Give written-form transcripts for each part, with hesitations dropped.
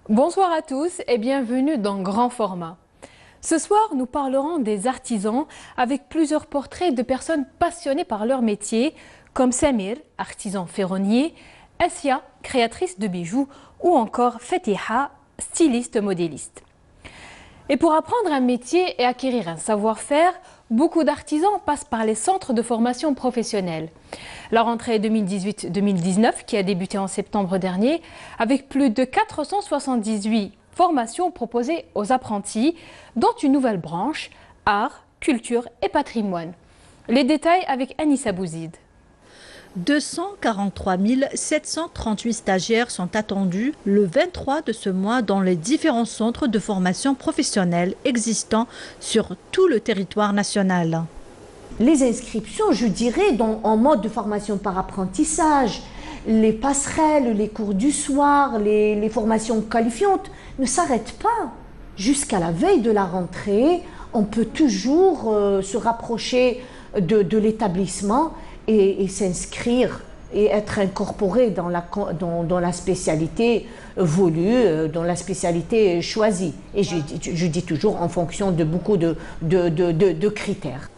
Bonsoir à tous et bienvenue dans Grand Format. Ce soir, nous parlerons des artisans avec plusieurs portraits de personnes passionnées par leur métier, comme Samir, artisan ferronnier, Assia, créatrice de bijoux, ou encore Fatiha, styliste modéliste. Et pour apprendre un métier et acquérir un savoir-faire, beaucoup d'artisans passent par les centres de formation professionnelle. La rentrée 2018-2019, qui a débuté en septembre dernier, avec plus de 478 formations proposées aux apprentis, dont une nouvelle branche, art, culture et patrimoine. Les détails avec Anissa Bouzid. 243 738 stagiaires sont attendus le 23 de ce mois dans les différents centres de formation professionnelle existants sur tout le territoire national. Les inscriptions, je dirais, en mode de formation par apprentissage, les passerelles, les cours du soir, les formations qualifiantes ne s'arrêtent pas. Jusqu'à la veille de la rentrée, on peut toujours se rapprocher de l'établissement et s'inscrire et être incorporé dans la spécialité voulue, dans la spécialité choisie. Et je dis toujours en fonction de beaucoup de critères.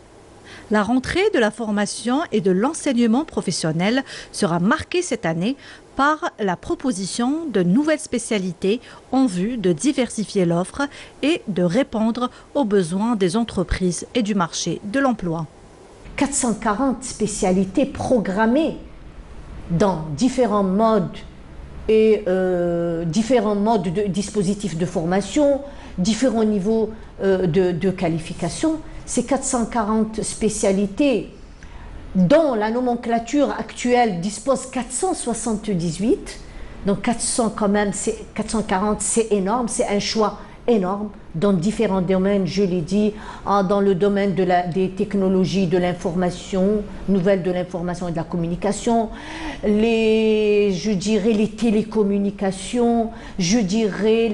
La rentrée de la formation et de l'enseignement professionnel sera marquée cette année par la proposition de nouvelles spécialités en vue de diversifier l'offre et de répondre aux besoins des entreprises et du marché de l'emploi. 440 spécialités programmées dans différents modes et différents modes de dispositifs de formation, différents niveaux de qualification. Ces 440 spécialités dont la nomenclature actuelle dispose 478, donc 400 quand même, 440 c'est énorme, c'est un choix énorme dans différents domaines, je l'ai dit, dans le domaine des technologies de l'information, nouvelles de l'information et de la communication, je dirais les télécommunications, je dirais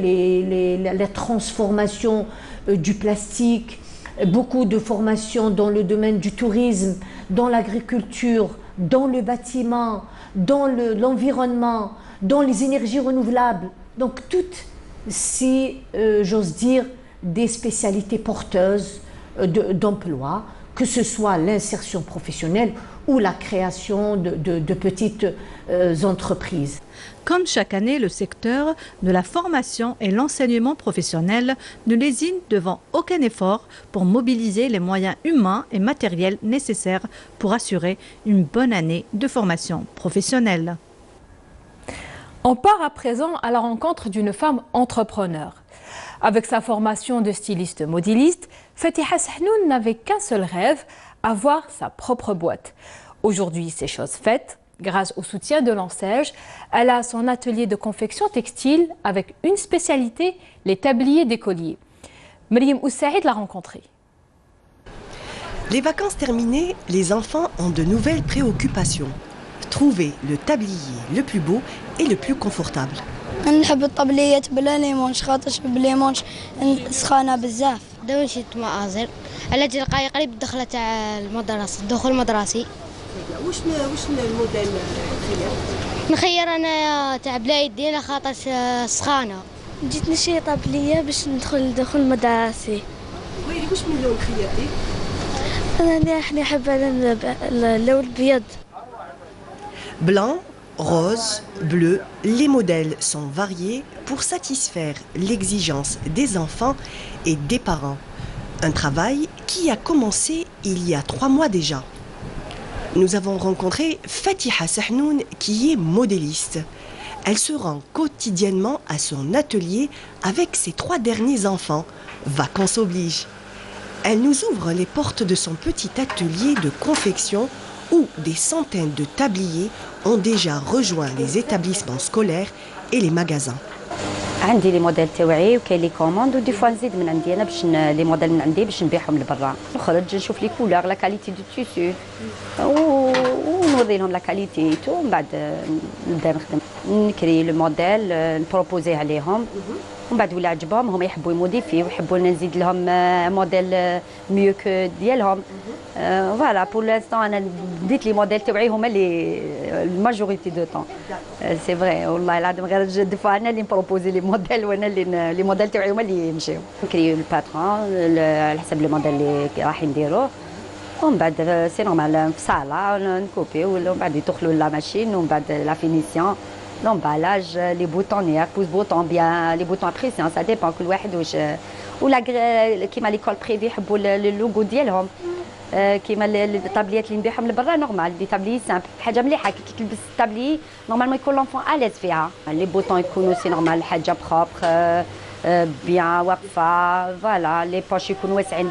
la transformation du plastique, beaucoup de formations dans le domaine du tourisme, dans l'agriculture, dans le bâtiment, dans l'environnement, dans les énergies renouvelables. Donc toutes, si j'ose dire, des spécialités porteuses d'emploi, que ce soit l'insertion professionnelle ou la création de petites entreprises. Comme chaque année, le secteur de la formation et l'enseignement professionnel ne lésine devant aucun effort pour mobiliser les moyens humains et matériels nécessaires pour assurer une bonne année de formation professionnelle. On part à présent à la rencontre d'une femme entrepreneur. Avec sa formation de styliste modéliste, Fatiha Sahnoun n'avait qu'un seul rêve, avoir sa propre boîte. Aujourd'hui, c'est chose faite. Grâce au soutien de l'Ansège, elle a son atelier de confection textile avec une spécialité, les tabliers d'écoliers. Mariam Oussaïd l'a rencontrée. Les vacances terminées, les enfants ont de nouvelles préoccupations. Trouver le tablier le plus beau et le plus confortable. نحب الطبليات بلا ليمونش خاطرش بالليمونش سخانه بزاف. دوشت مآزر على تلقاي قريب الدخله تاع المدرسه الدخول المدرسي. واش الموديل خير؟ نخير انا تاع بلا يدي خاطر سخانه. جيت نشري طبليه باش ندخل المدرسي. ويلي واش من لون خيرتي؟ انا نحب اللون الابيض. Blanc, rose, bleu, les modèles sont variés pour satisfaire l'exigence des enfants et des parents. Un travail qui a commencé il y a 3 mois déjà. Nous avons rencontré Fatiha Sahnoun qui est modéliste. Elle se rend quotidiennement à son atelier avec ses 3 derniers enfants. Vacances oblige. Elle nous ouvre les portes de son petit atelier de confection où des centaines de tabliers ont déjà rejoint les établissements scolaires et les magasins. عندي لي موديل تاوعي وكاين لي كوموند ودي فوا نزيد من عندي انا باش لي موديل من عندي باش نبيعهم لبرا نخرج نشوف لي كولور لا كاليتي دو تيسو ونوري لهم لا كاليتي تو من بعد نبدا نخدم نكري لو موديل نبروبوزيه عليهم ومن بعد ولا عجبهم هما يحبوا يموديفيو ويحبوا نزيد لهم موديل ميو كو ديالهم فوالا بور لانستون انا بديت لي موديل تاوعي هما اللي الماجوريتي دو طون سي فري والله العظيم غير دي فوا انا اللي نبروبوزي لي موديل وانا اللي لي موديل تاوعي هما اللي يمشيو نكريو الباترون على حسب الموديل اللي راح نديروه ومن بعد سي نورمال في صاله نكوبيو ومن بعد يدخلوا لا ماشين ومن بعد لا فينيسيون l'emballage, les boutons, les pouces-boutons, bien les boutons à pression, ça dépend كل واحد واش ولا كيما ليكول بريفي يحبوا اللوغو ديالهم كيما الطابليات اللي نبيعهم لبرا نورمال دي طابلي سامبل حاجه مليحه كي تلبس الطابلي نورمالمون يكون لونفون اليز فيها لي بوطون يكونوا سي نورمال حاجه بروبر بيان واقفه فوالا لي بوش يكونوا واسعين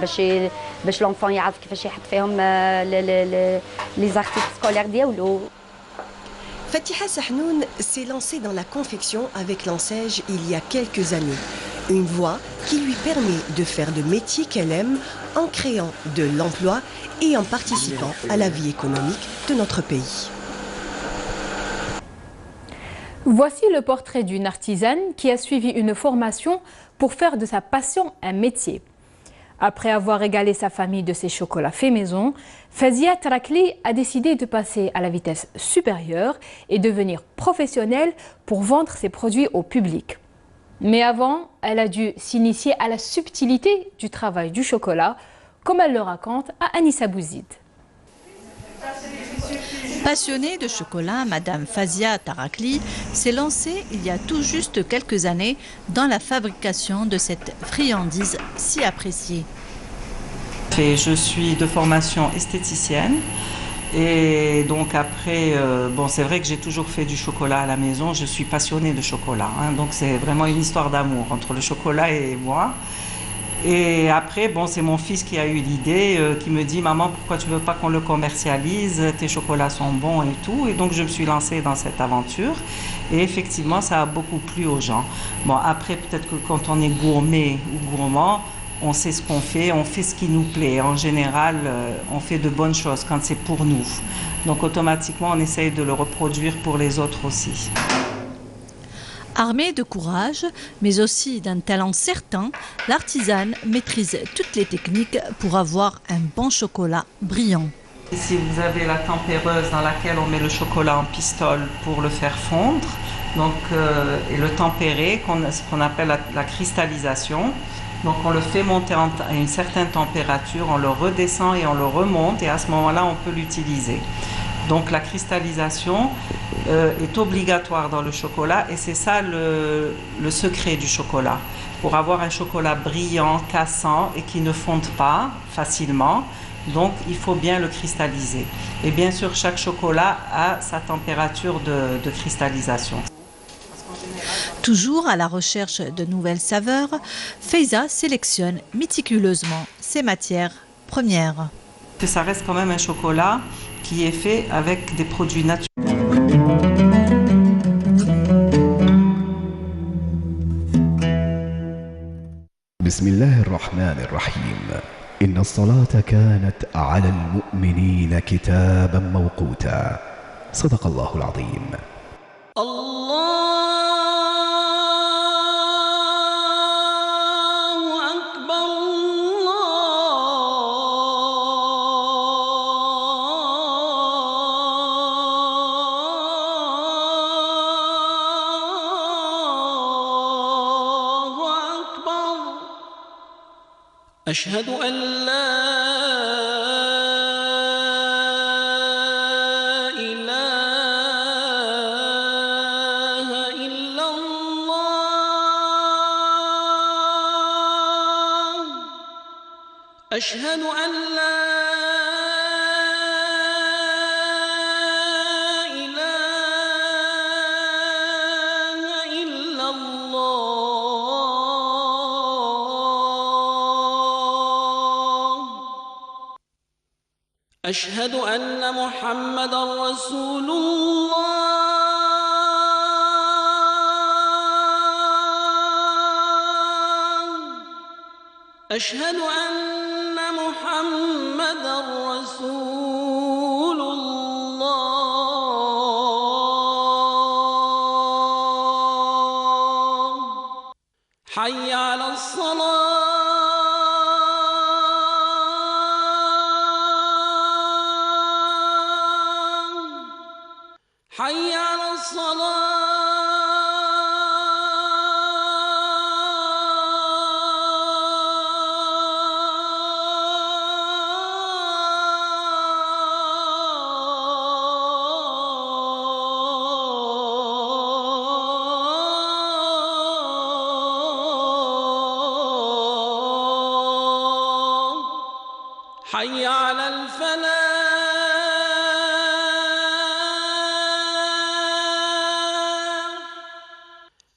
باش لونفون يعرف كيفاش يحط فيهم لي زارتيكل سكولير ديالو. Fatiha Sahnoun s'est lancée dans la confection avec l'enseigne il y a quelques années. Une voie qui lui permet de faire le métier qu'elle aime en créant de l'emploi et en participant à la vie économique de notre pays. Voici le portrait d'une artisane qui a suivi une formation pour faire de sa passion un métier. Après avoir régalé sa famille de ses chocolats faits maison, Fazia Tarakli a décidé de passer à la vitesse supérieure et devenir professionnelle pour vendre ses produits au public. Mais avant, elle a dû s'initier à la subtilité du travail du chocolat, comme elle le raconte à Anissa Bouzid. Passionnée de chocolat, Madame Fazia Tarakli s'est lancée il y a tout juste quelques années dans la fabrication de cette friandise si appréciée. Je suis de formation esthéticienne et donc après, bon, c'est vrai que j'ai toujours fait du chocolat à la maison, je suis passionnée de chocolat, hein, donc c'est vraiment une histoire d'amour entre le chocolat et moi. Et après, bon, c'est mon fils qui a eu l'idée, qui me dit « Maman, pourquoi tu ne veux pas qu'on le commercialise? Tes chocolats sont bons et tout. » Et donc, je me suis lancée dans cette aventure. Et effectivement, ça a beaucoup plu aux gens. Bon, après, peut-être que quand on est gourmet ou gourmand, on sait ce qu'on fait, on fait ce qui nous plaît. En général, on fait de bonnes choses quand c'est pour nous. Donc, automatiquement, on essaye de le reproduire pour les autres aussi. Armée de courage, mais aussi d'un talent certain, l'artisane maîtrise toutes les techniques pour avoir un bon chocolat brillant. Ici, vous avez la tempéreuse dans laquelle on met le chocolat en pistole pour le faire fondre. Donc, et le tempéré, ce qu'on appelle la cristallisation. Donc, on le fait monter à une certaine température, on le redescend et on le remonte, et à ce moment-là, on peut l'utiliser. Donc la cristallisation est obligatoire dans le chocolat et c'est ça le secret du chocolat. Pour avoir un chocolat brillant, cassant et qui ne fonde pas facilement, donc il faut bien le cristalliser. Et bien sûr, chaque chocolat a sa température de cristallisation. Toujours à la recherche de nouvelles saveurs, Faiza sélectionne méticuleusement ses matières premières. Ça reste quand même un chocolat qui est fait avec des produits naturels. بسم الله الرحمن الرحيم إن الصلاة كانت على المؤمنين كتابا موقوتا صدق الله العظيم. أشهد أن لا إله إلا الله أشهد أن لا أشهد أن محمدًا رسول الله أشهد أن محمدًا رسول الله حي على الصلاة حي على الصلاة حي على الفلاح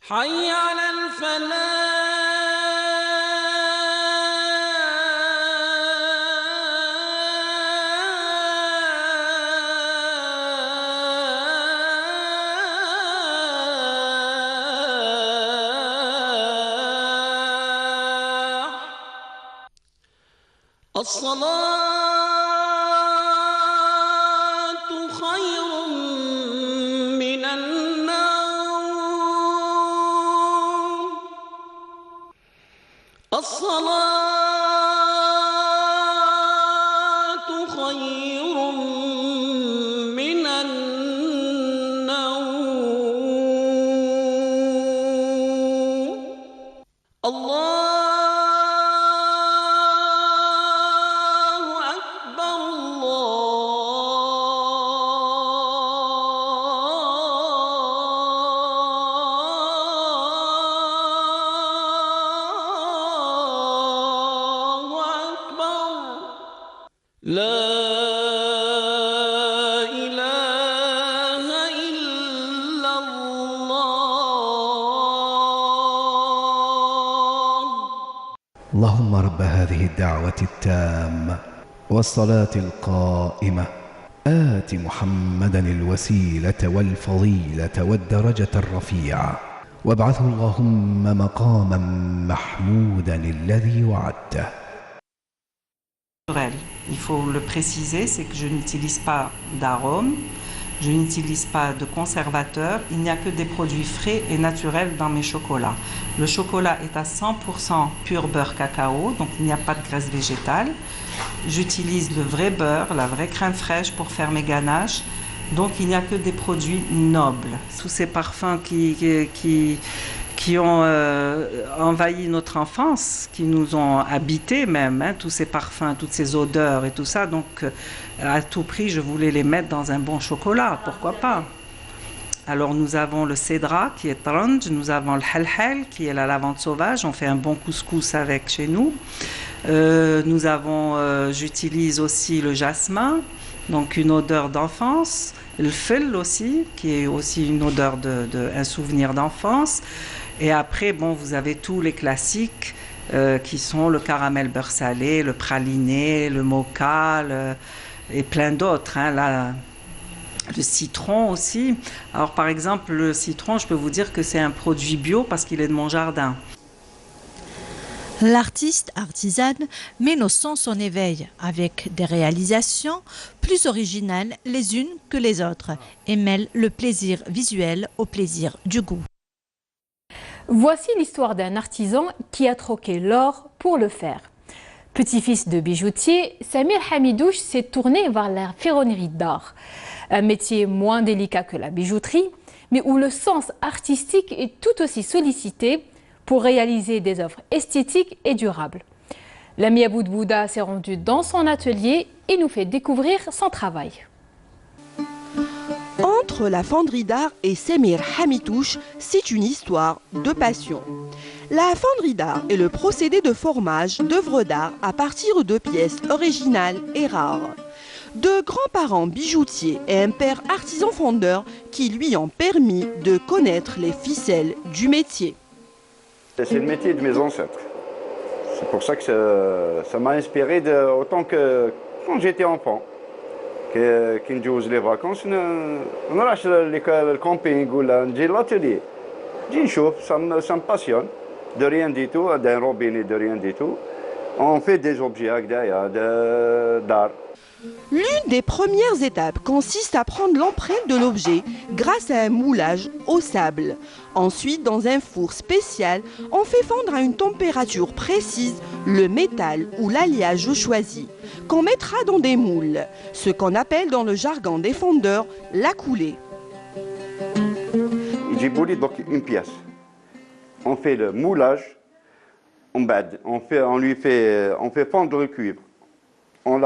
حي على الفلاح الصلاة خير من النوم الصلاة خير من النوم الله أكبر الله أكبر لا إله إلا الله اللهم رب هذه الدعوة التامة والصلاة القائمة آت محمدا الوسيلة والفضيلة والدرجة الرفيعة وابعثه اللهم مقاما محمودا الذي وعدته. Il faut le préciser, c'est que je n'utilise pas d'arôme, je n'utilise pas de conservateur, il n'y a que des produits frais et naturels dans mes chocolats. Le chocolat est à 100% pur beurre cacao, donc il n'y a pas de graisse végétale. J'utilise le vrai beurre, la vraie crème fraîche pour faire mes ganaches, donc il n'y a que des produits nobles. Tous ces parfums qui ont envahi notre enfance, qui nous ont habités même, hein, tous ces parfums, toutes ces odeurs et tout ça. Donc, à tout prix, je voulais les mettre dans un bon chocolat, pourquoi pas. Alors, nous avons le cédra qui est trange, nous avons le halhal qui est la lavande sauvage, on fait un bon couscous avec chez nous. Nous avons, j'utilise aussi le jasmin, donc une odeur d'enfance. Le fil aussi, qui est aussi une odeur un souvenir d'enfance. Et après, bon, vous avez tous les classiques qui sont le caramel beurre salé, le praliné, le mocha, et plein d'autres. Hein, là, le citron aussi. Alors, par exemple, le citron, je peux vous dire que c'est un produit bio parce qu'il est de mon jardin. L'artiste artisane mène au son son éveil avec des réalisations plus originales les unes que les autres et mêle le plaisir visuel au plaisir du goût. Voici l'histoire d'un artisan qui a troqué l'or pour le fer. Petit-fils de bijoutier, Samir Hamidouche s'est tourné vers la ferronnerie d'art. Un métier moins délicat que la bijouterie, mais où le sens artistique est tout aussi sollicité pour réaliser des œuvres esthétiques et durables. L'ami Aboud Bouda s'est rendu dans son atelier et nous fait découvrir son travail. Entre la fonderie d'art et Samir Hamidouche, c'est une histoire de passion. La fonderie d'art est le procédé de formage d'œuvres d'art à partir de pièces originales et rares. Deux grands-parents bijoutiers et un père artisan fondeur qui lui ont permis de connaître les ficelles du métier. C'est le métier de mes ancêtres. C'est pour ça que ça m'a inspiré autant que quand j'étais enfant. Quand نجوز les vacances, on راح le camping ou نجي l'atelier. نجي نشوف, ça me passionne. De rien du tout, d'un robinet de rien du tout. On fait des objets d'art. L'une des premières étapes consiste à prendre l'empreinte de l'objet grâce à un moulage au sable. Ensuite, dans un four spécial, on fait fondre à une température précise le métal ou l'alliage choisi, qu'on mettra dans des moules, ce qu'on appelle dans le jargon des fondeurs la coulée. J'ai boulé donc une pièce. On fait le moulage, on fait fondre le cuivre. On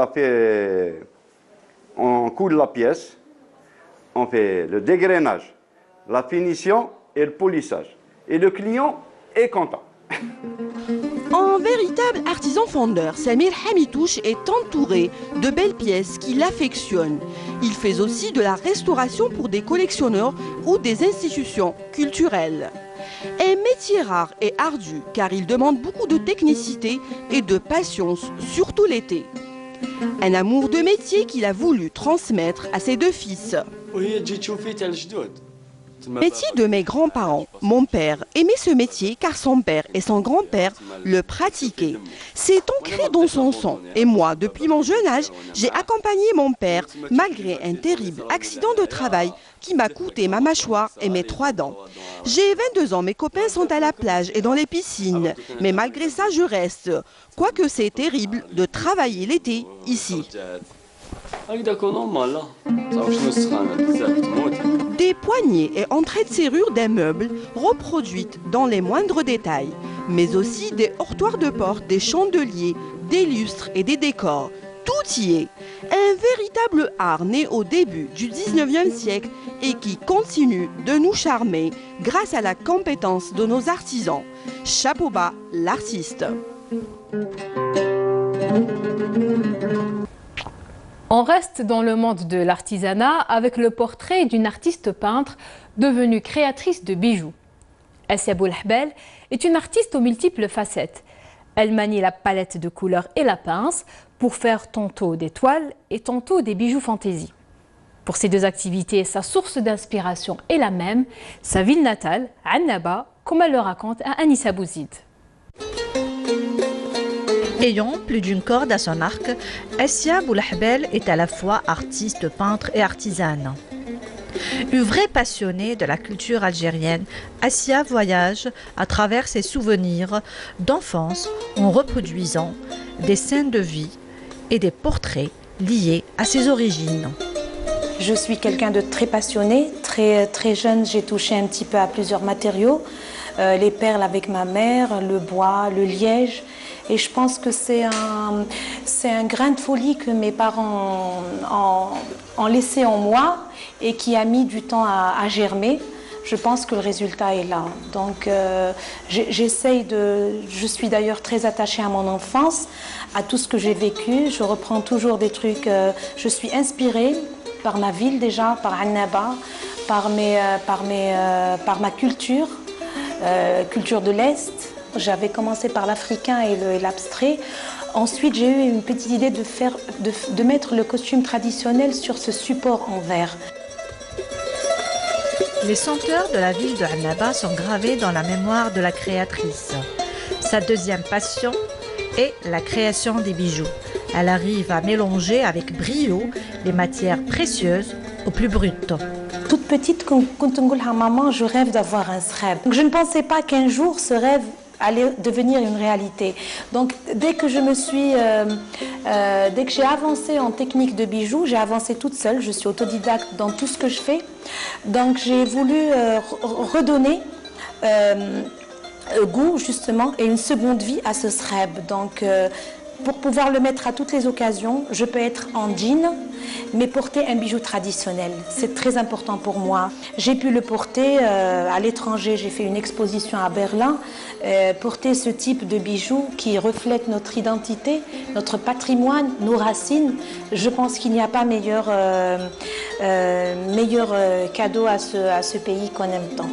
coule la pièce, on fait le dégrainage, la finition et le polissage. Et le client est content. En véritable artisan fondeur, Samir Hamitouche est entouré de belles pièces qu'il affectionne. Il fait aussi de la restauration pour des collectionneurs ou des institutions culturelles. Un métier rare et ardu car il demande beaucoup de technicité et de patience, surtout l'été. Un amour de métier qu'il a voulu transmettre à ses deux fils. Métier de mes grands-parents. Mon père aimait ce métier car son père et son grand-père le pratiquaient. C'est ancré dans son sang. Et moi, depuis mon jeune âge, j'ai accompagné mon père malgré un terrible accident de travail qui m'a coûté ma mâchoire et mes 3 dents. J'ai 22 ans, mes copains sont à la plage et dans les piscines. Mais malgré ça, je reste. Quoique c'est terrible de travailler l'été ici. Des poignées et entrées de serrure d'un meuble reproduites dans les moindres détails, mais aussi des heurtoirs de porte, des chandeliers, des lustres et des décors. Tout y est. Un véritable art né au début du 19e siècle et qui continue de nous charmer grâce à la compétence de nos artisans. Chapeau bas, l'artiste. On reste dans le monde de l'artisanat avec le portrait d'une artiste peintre devenue créatrice de bijoux. Assia Boulahbel est une artiste aux multiples facettes. Elle manie la palette de couleurs et la pince pour faire tantôt des toiles et tantôt des bijoux fantaisie. Pour ces deux activités, sa source d'inspiration est la même, sa ville natale, Annaba, comme elle le raconte à Anissa Bouzid. Ayant plus d'une corde à son arc, Assia Boulahbel est à la fois artiste, peintre et artisane. Une vraie passionnée de la culture algérienne, Assia voyage à travers ses souvenirs d'enfance en reproduisant des scènes de vie et des portraits liés à ses origines. Je suis quelqu'un de très passionné, très jeune, j'ai touché un petit peu à plusieurs matériaux, les perles avec ma mère, le bois, le liège. Et je pense que c'est un grain de folie que mes parents ont laissé en moi et qui a mis du temps à germer. Je pense que le résultat est là. Donc je suis d'ailleurs très attachée à mon enfance, à tout ce que j'ai vécu. Je reprends toujours des trucs. Je suis inspirée par ma ville déjà, par Annaba, par ma culture, culture de l'Est. J'avais commencé par l'africain et l'abstrait. Ensuite, j'ai eu une petite idée de mettre le costume traditionnel sur ce support en verre. Les senteurs de la ville de Annaba sont gravées dans la mémoire de la créatrice. Sa deuxième passion est la création des bijoux. Elle arrive à mélanger avec brio les matières précieuses au plus brutes. Toute petite, quand on dit à maman, je rêve d'avoir un sreb. Je ne pensais pas qu'un jour ce rêve allait devenir une réalité. Donc dès que j'ai avancé en technique de bijoux, j'ai avancé toute seule, je suis autodidacte dans tout ce que je fais. Donc j'ai voulu redonner goût justement et une seconde vie à ce sreb. Donc pour pouvoir le mettre à toutes les occasions, je peux être en jean, mais porter un bijou traditionnel. C'est très important pour moi. J'ai pu le porter à l'étranger, j'ai fait une exposition à Berlin, porter ce type de bijoux qui reflète notre identité, notre patrimoine, nos racines. Je pense qu'il n'y a pas meilleur cadeau à ce pays qu'on aime tant.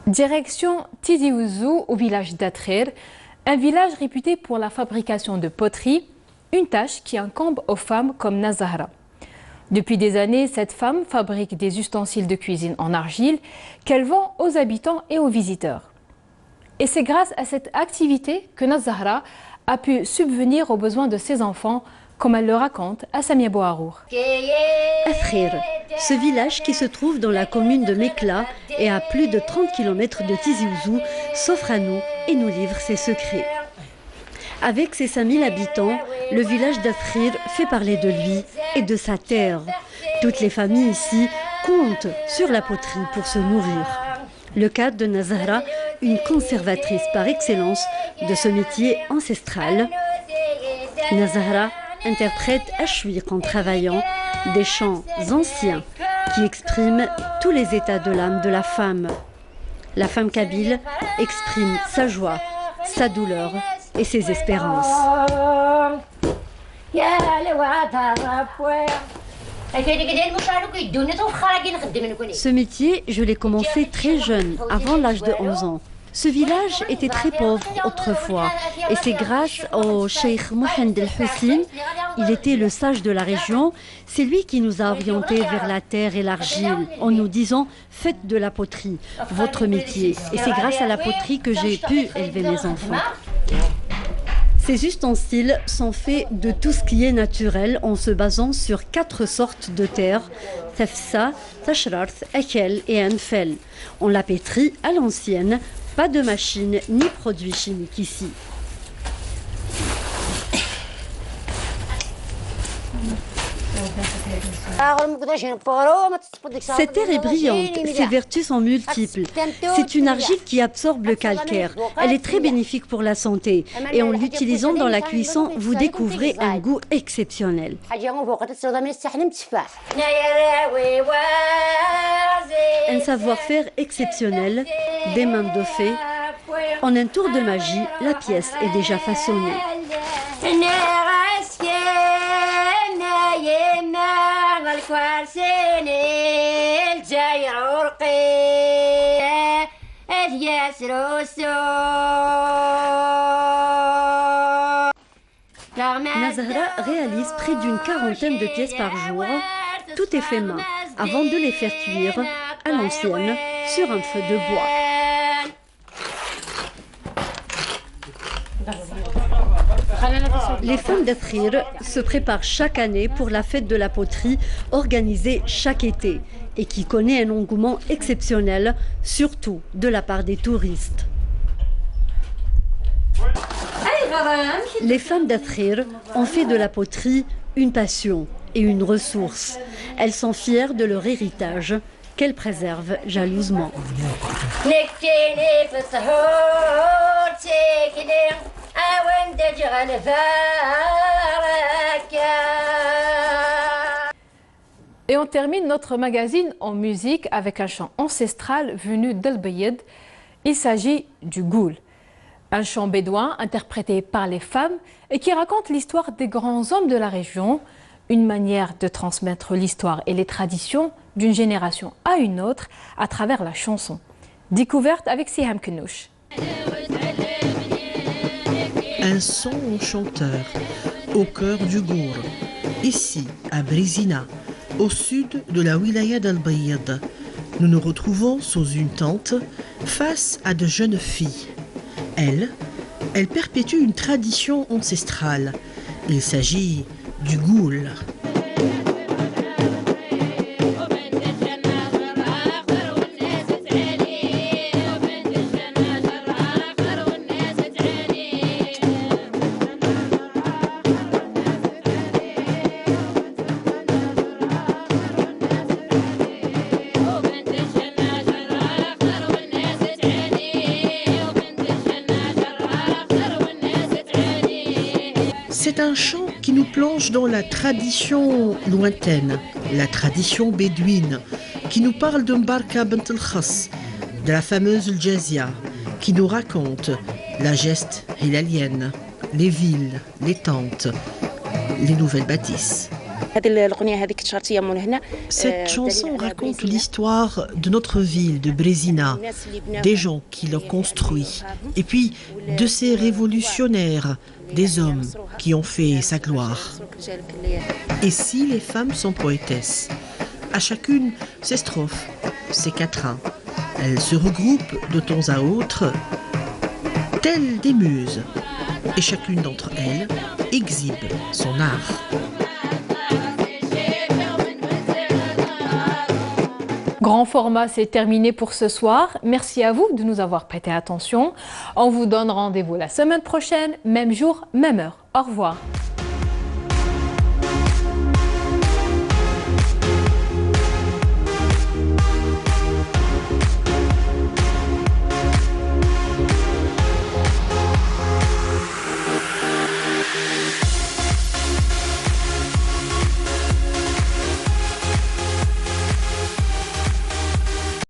Direction Tizi Ouzou au village d'Atrir, un village réputé pour la fabrication de poterie, une tâche qui incombe aux femmes comme Nazahra. Depuis des années, cette femme fabrique des ustensiles de cuisine en argile qu'elle vend aux habitants et aux visiteurs. Et c'est grâce à cette activité que Nazahra a pu subvenir aux besoins de ses enfants, comme elle le raconte à Samia Bouharour. Afrir, ce village qui se trouve dans la commune de Mekla et à plus de 30 km de Tizi Ouzou, s'offre à nous et nous livre ses secrets. Avec ses 5000 habitants, le village d'Afrir fait parler de lui et de sa terre. Toutes les familles ici comptent sur la poterie pour se nourrir. Le cas de Nazahra, une conservatrice par excellence de ce métier ancestral. Nazahra interprète Ashwiq en travaillant des chants anciens qui expriment tous les états de l'âme de la femme. La femme kabyle exprime sa joie, sa douleur et ses espérances. Ce métier, je l'ai commencé très jeune, avant l'âge de 11 ans. Ce village était très pauvre autrefois et c'est grâce au Cheikh Mohamed El-Hussein, il était le sage de la région, c'est lui qui nous a orientés vers la terre et l'argile en nous disant « faites de la poterie, votre métier ». Et c'est grâce à la poterie que j'ai pu élever mes enfants. Ces ustensiles sont faits de tout ce qui est naturel en se basant sur 4 sortes de terre, tafsa, tashrarth, akel et anfel. On la pétrit à l'ancienne, pas de machine ni produits chimiques ici. Cette terre est brillante, ses vertus sont multiples. C'est une argile qui absorbe le calcaire. Elle est très bénéfique pour la santé et en l'utilisant dans la cuisson, vous découvrez un goût exceptionnel. Un savoir-faire exceptionnel, des mains de fée. En un tour de magie, la pièce est déjà façonnée. Nazahra réalise près d'une 40aine de pièces par jour. Tout est fait main avant de les faire cuire à l'ancienne sur un feu de bois. Les femmes d'Afrir se préparent chaque année pour la fête de la poterie organisée chaque été et qui connaît un engouement exceptionnel, surtout de la part des touristes. Les femmes d'Afrir ont fait de la poterie une passion et une ressource. Elles sont fières de leur héritage qu'elles préservent jalousement. Et on termine notre magazine en musique avec un chant ancestral venu d'El Bayed. Il s'agit du Goul, un chant bédouin interprété par les femmes et qui raconte l'histoire des grands hommes de la région, une manière de transmettre l'histoire et les traditions d'une génération à une autre à travers la chanson. Découverte avec Siham Knouch. Un son enchanteur au cœur du Gour, ici à Brézina, au sud de la wilaya d'El Bayed. Nous nous retrouvons sous une tente face à de jeunes filles. Elles perpétuent une tradition ancestrale. Il s'agit du Goul. C'est un chant qui nous plonge dans la tradition lointaine, la tradition bédouine, qui nous parle de Mbarka Bent El Khass, de la fameuse Jazia, qui nous raconte la geste hilalienne, les villes, les tentes, les nouvelles bâtisses. Cette chanson raconte l'histoire de notre ville, de Brézina, des gens qui l'ont construit, et puis de ces révolutionnaires des hommes qui ont fait sa gloire. Et si les femmes sont poétesses, à chacune ses strophes, ses quatrains. Elles se regroupent de temps à autre, telles des muses, et chacune d'entre elles exhibe son art. Grand format, c'est terminé pour ce soir. Merci à vous de nous avoir prêté attention. On vous donne rendez-vous la semaine prochaine, même jour, même heure. Au revoir.